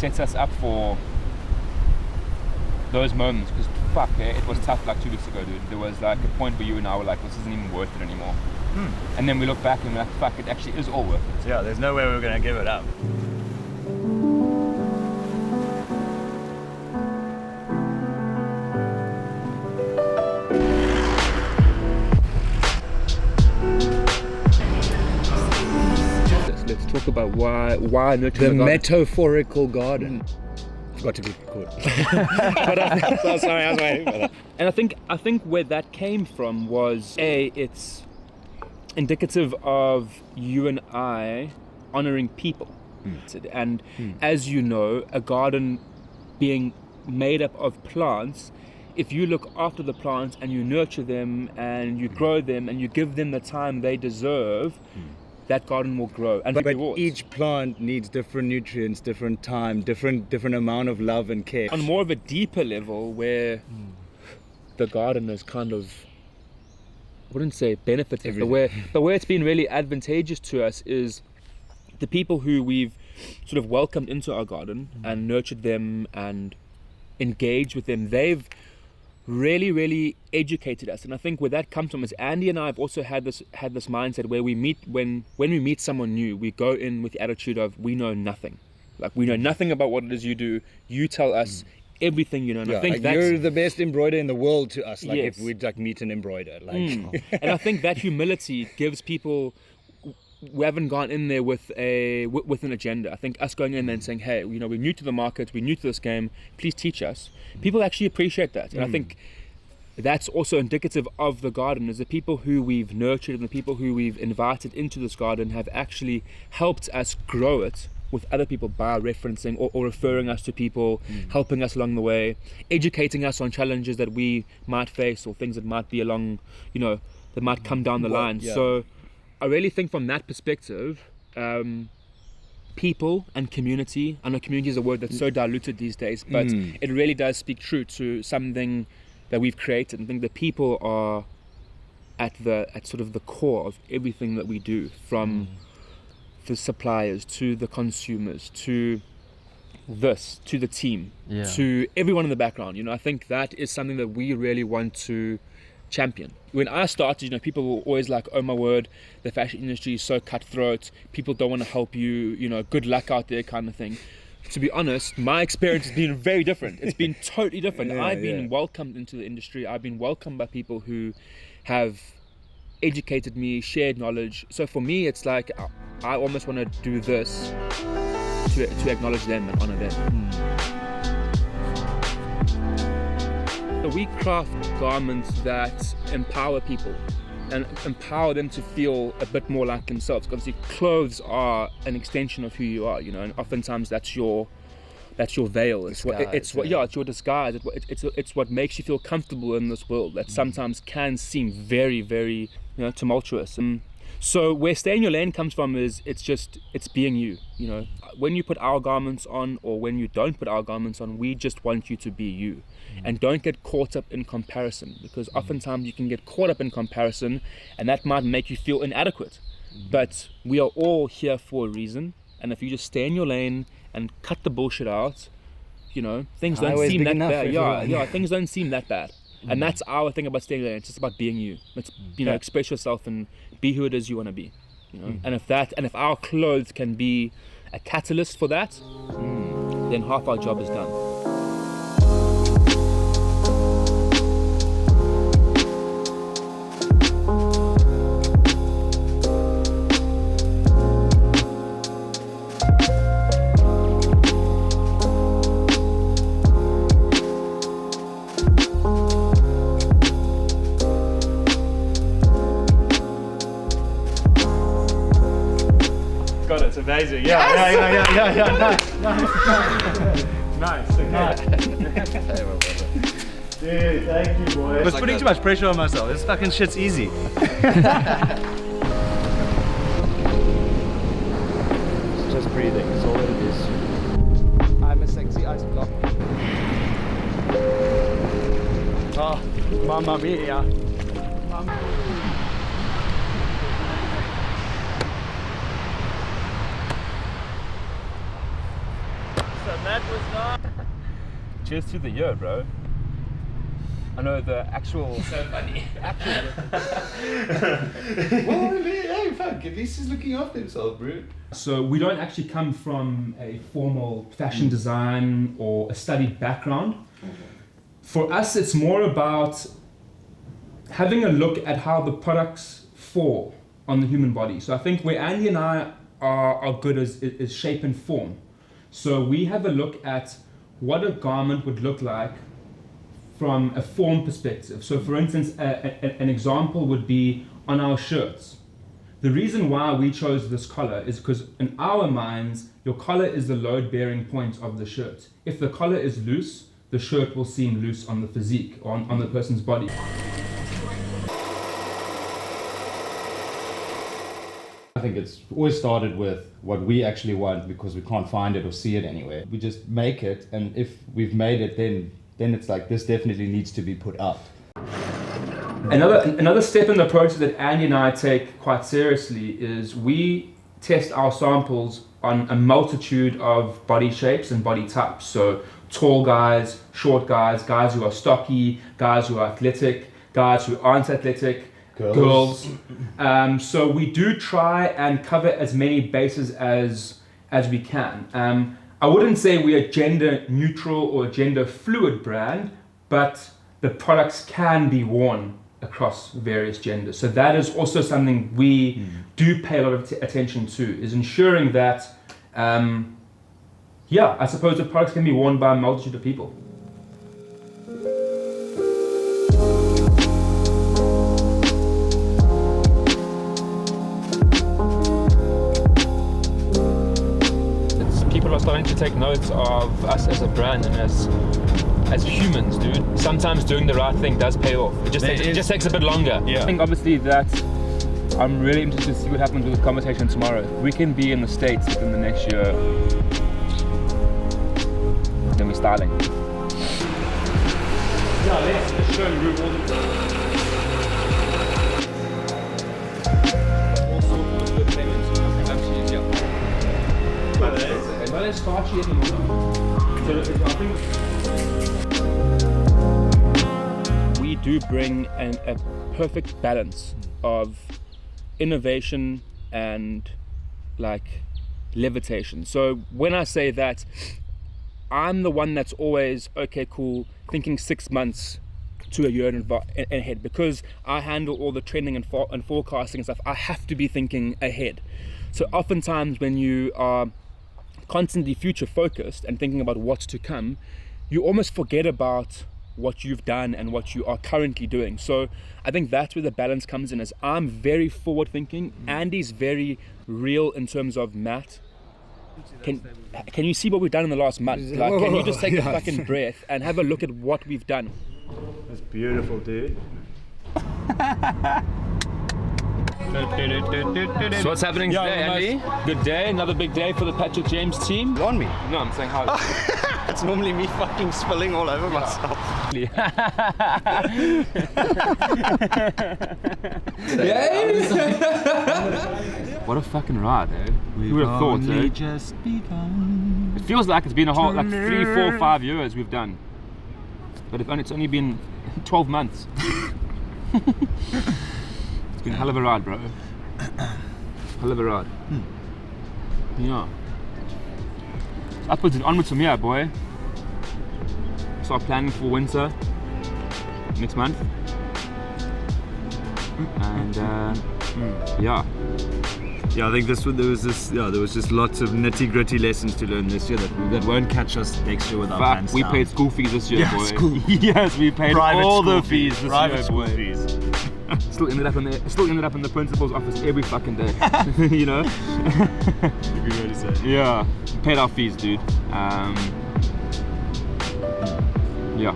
sets us up for those moments, because it was tough like 2 weeks ago, dude. There was like a point where you and I were like, this isn't even worth it anymore. And then we look back and we're like, it actually is all worth it. Yeah, there's no way we're going to give it up. Let's talk about why nurture the metaphorical garden. Got to be recorded. Sorry, I was waiting for that. And I think where that came from was it's indicative of you and I honoring people. And as you know, a garden being made up of plants, if you look after the plants and you nurture them and you grow them and you give them the time they deserve, that garden will grow. And but each plant needs different nutrients, different time, different amount of love and care. On more of a deeper level, where the garden is kind of, I wouldn't say benefited, but where it's been really advantageous to us is the people who we've sort of welcomed into our garden and nurtured them and engaged with them. They've really educated us, and I think where that comes from is Andy and I have also had this mindset where we meet when we meet someone new, we go in with the attitude of we know nothing, like we know nothing about what it is you do. You tell us everything you know. And I think like you're the best embroider in the world to us. Like yes. if we'd like meet an embroider, like and I think that humility gives people. We haven't gone in there with an agenda. I think us going in there and saying, hey, we're new to the market, we're new to this game, please teach us. People actually appreciate that. And I think that's also indicative of the garden, is the people who we've nurtured and the people who we've invited into this garden have actually helped us grow it with other people by referencing or referring us to people, helping us along the way, educating us on challenges that we might face or things that might be along, that might come down the line. Yeah. So I really think from that perspective, people and community, I know community is a word that's so diluted these days, but it really does speak true to something that we've created. I think the people are at sort of the core of everything that we do, from the suppliers to the consumers to the team, to everyone in the background. I think that is something that we really want to champion. When I started, people were always like, oh my word, the fashion industry is so cutthroat, people don't want to help you, good luck out there kind of thing. To be honest, my experience has been very different. It's been totally different. I've been welcomed into the industry. I've been welcomed by people who have educated me, shared knowledge. So for me, it's like I almost want to do this to acknowledge them and honor them. We craft garments that empower people and empower them to feel a bit more like themselves. Obviously, clothes are an extension of who you are, and oftentimes that's your veil. It's your disguise. It's what makes you feel comfortable in this world that sometimes can seem very, very tumultuous. So where stay in your lane comes from is it's being you. When you put our garments on or when you don't put our garments on, we just want you to be you. And don't get caught up in comparison, because oftentimes you can get caught up in comparison and that might make you feel inadequate. But we are all here for a reason, and if you just stay in your lane and cut the bullshit out, things don't seem that bad. Things don't seem that bad. And that's our thing about staying there. It's just about being you. It's express yourself and be who it is you want to be. And if our clothes can be a catalyst for that, then half our job is done. It's amazing. Yeah. Nice. Dude, thank you, boy. I was putting too much pressure on myself. This fucking shit's easy. It's just breathing. It's all that it is. I'm a sexy ice block. Oh, mamma mia. So That was not. Cheers to the year, bro. I know the actual. So funny. Well, hey, fuck, at least he's looking after himself, bro. So we don't actually come from a formal fashion design or a studied background. For us, it's more about having a look at how the products fall on the human body. So I think where Andy and I are good is shape and form. So we have a look at what a garment would look like from a form perspective. So for instance, an example would be on our shirts. The reason why we chose this collar is because in our minds, your collar is the load-bearing point of the shirt. If the collar is loose, the shirt will seem loose on the physique, or on the person's body. I think it's always started with what we actually want because we can't find it or see it anywhere. We just make it, and if we've made it, then it's like, this definitely needs to be put out. Another step in the process that Andy and I take quite seriously is we test our samples on a multitude of body shapes and body types. So tall guys, short guys, guys who are stocky, guys who are athletic, guys who aren't athletic, girls. So we do try and cover as many bases as we can. I wouldn't say we're a gender neutral or gender fluid brand, but the products can be worn across various genders. So that is also something we do pay a lot of attention to, is ensuring that, I suppose the products can be worn by a multitude of people. People are starting to take notes of us as a brand and as humans, dude. Sometimes doing the right thing does pay off. It just takes a bit longer. Yeah. I think obviously that I'm really interested to see what happens with this conversation tomorrow. We can be in the States within the next year. Then we're styling. Yeah, let's show room all sorts of good payments. Absolutely, yeah. Well, let's start here anymore. So I think we do bring a perfect balance of innovation and like levitation. So when I say that, I'm the one that's always, okay, cool, thinking 6 months to a year ahead, because I handle all the trending and forecasting and stuff. I have to be thinking ahead. So oftentimes when you are constantly future focused and thinking about what's to come, you almost forget about what you've done and what you are currently doing. So I think that's where the balance comes in, is I'm very forward thinking. Andy's very real in terms of Matt. Can you see what we've done in the last month? Like, can you just take a fucking breath and have a look at what we've done? That's beautiful, dude. So what's happening today, Andy? Good day, another big day for the Patrick James team. On me. No, I'm saying how. It's normally me fucking spilling all over myself. What a fucking ride, eh? Who would have thought, eh? Just begun. It feels like it's been a whole, like 3, 4, 5 years we've done. But it's only been 12 months. It's been a hell of a ride, bro. Hell of a ride. Yeah. It's upwards and onwards from here, boy. Start planning for winter next month. And yeah. Yeah, I think there was just lots of nitty-gritty lessons to learn this year that won't catch us next year with our Fuck, pants we down. paid school fees this year, Yeah, boy. school. Yes, we paid Private all school the fees this Private year, school boy. fees. Still ended up in the principal's office every fucking day. You know? Good way to say it. Yeah, paid our fees, dude. Yeah.